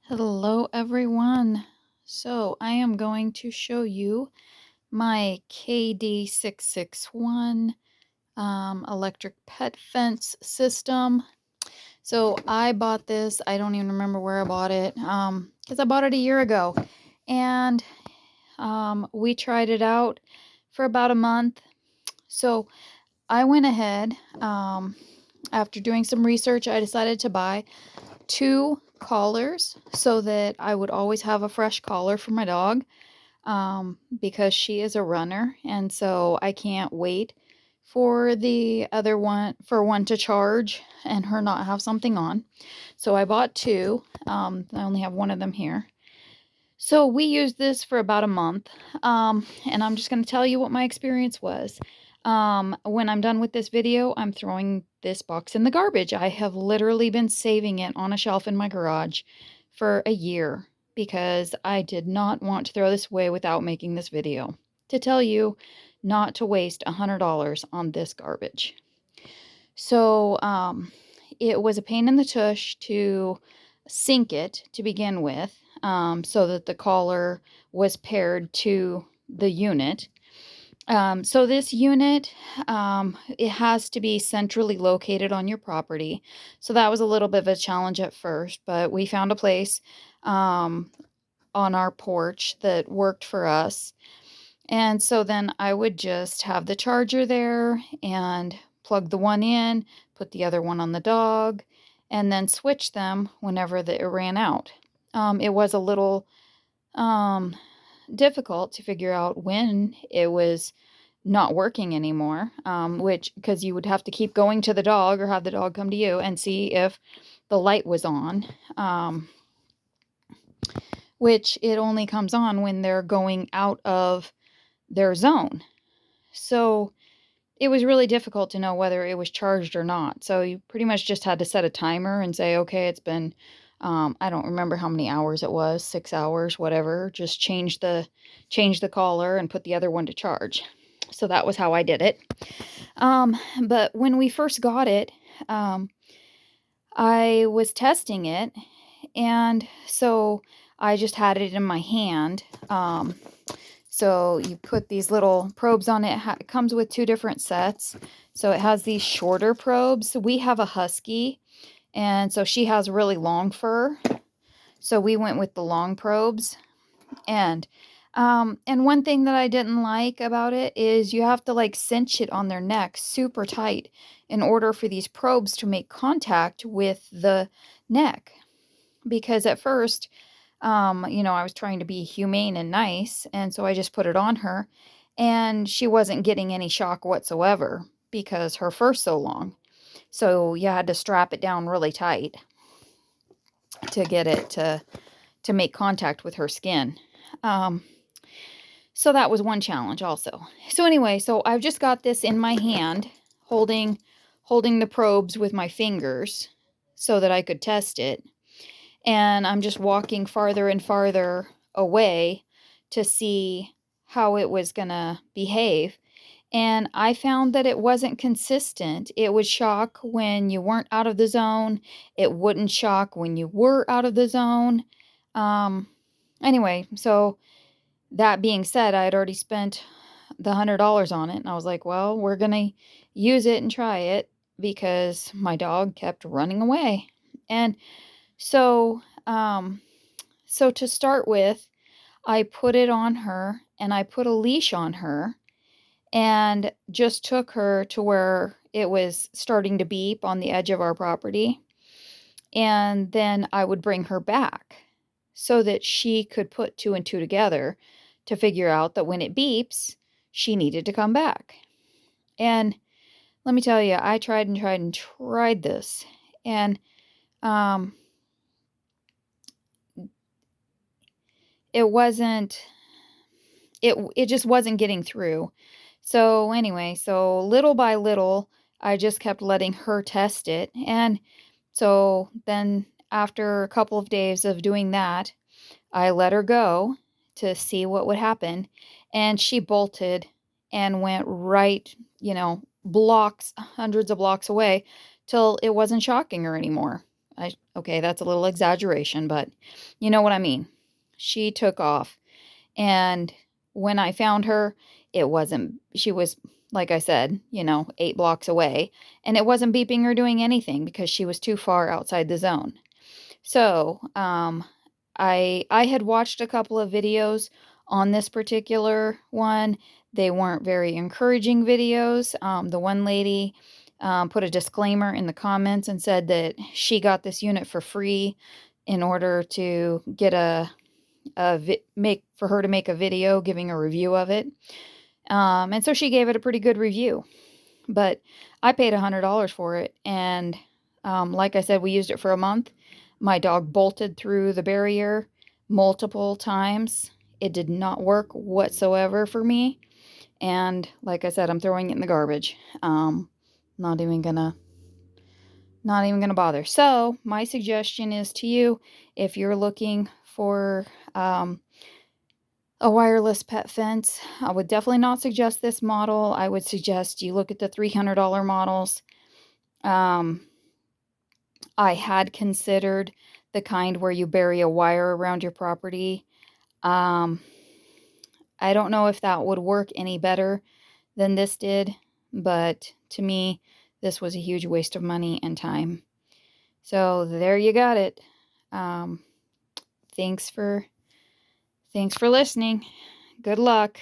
Hello everyone. So I am going to show you my KD661 electric pet fence system. So I bought this, I don't even remember where I bought it, because I bought it a year ago. And we tried it out for about a month. So I went ahead, after doing some research, I decided to buy 2 collars so that I would always have a fresh collar for my dog, because she is a runner, and so I can't wait for the other one for one to charge and her not have something on. So I bought 2. I only have one of them here. So we used this for about a month, and I'm just going to tell you what my experience was. When I'm done with this video, I'm throwing this box in the garbage. I have literally been saving it on a shelf in my garage for a year because I did not want to throw this away without making this video to tell you not to waste $100 on this garbage. So it was a pain in the tush to sync it to begin with, so that the collar was paired to the unit. So this unit, it has to be centrally located on your property. So that was a little bit of a challenge at first, but we found a place on our porch that worked for us. And so then I would just have the charger there and plug the one in, put the other one on the dog, and then switch them whenever it ran out. It was a little difficult to figure out when it was not working anymore, which because you would have to keep going to the dog or have the dog come to you and see if the light was on, which it only comes on when they're going out of their zone. So it was really difficult to know whether it was charged or not. So you pretty much just had to set a timer and say, okay, it's been, I don't remember how many hours it was, 6 hours, whatever. Just change the collar and put the other one to charge. So that was how I did it. But when we first got it, I was testing it, and so I just had it in my hand. So you put these little probes on it. It comes with 2 different sets. So it has these shorter probes. We have a husky, and so she has really long fur. So we went with the long probes. And one thing that I didn't like about it is you have to like cinch it on their neck super tight in order for these probes to make contact with the neck. Because at first, I was trying to be humane and nice, and so I just put it on her, and she wasn't getting any shock whatsoever because her fur's so long. So you had to strap it down really tight to get it to make contact with her skin. So that was one challenge also. So anyway, so I've just got this in my hand, holding the probes with my fingers so that I could test it. And I'm just walking farther and farther away to see how it was gonna behave. And I found that it wasn't consistent. It would shock when you weren't out of the zone. It wouldn't shock when you were out of the zone. Anyway, so that being said, I had already spent the $100 on it, and I was like, well, we're gonna use it and try it because my dog kept running away. And so, so to start with, I put it on her and I put a leash on her and just took her to where it was starting to beep on the edge of our property. And then I would bring her back so that she could put 2 and 2 together to figure out that when it beeps, she needed to come back. And let me tell you, I tried and tried and tried this. And it wasn't it just wasn't getting through. So anyway, so little by little, I just kept letting her test it. And so then after a couple of days of doing that, I let her go to see what would happen. And she bolted and went right, blocks, hundreds of blocks away till it wasn't shocking her anymore. Okay, that's a little exaggeration, but you know what I mean. She took off. And when I found her, she was, like I said, 8 blocks away, and it wasn't beeping or doing anything because she was too far outside the zone. So, I had watched a couple of videos on this particular one. They weren't very encouraging videos. The one lady put a disclaimer in the comments and said that she got this unit for free in order to get for her to make a video giving a review of it. And so she gave it a pretty good review. But I paid $100 for it, and like I said, we used it for a month. My dog bolted through the barrier multiple times. It did not work whatsoever for me. And like I said, I'm throwing it in the garbage. Not even gonna bother. So my suggestion is to you, if you're looking for a wireless pet fence, I would definitely not suggest this model. I would suggest you look at the $300 models. I had considered the kind where you bury a wire around your property. I don't know if that would work any better than this did, but to me, this was a huge waste of money and time. So there you got it. Um, thanks for listening. Good luck.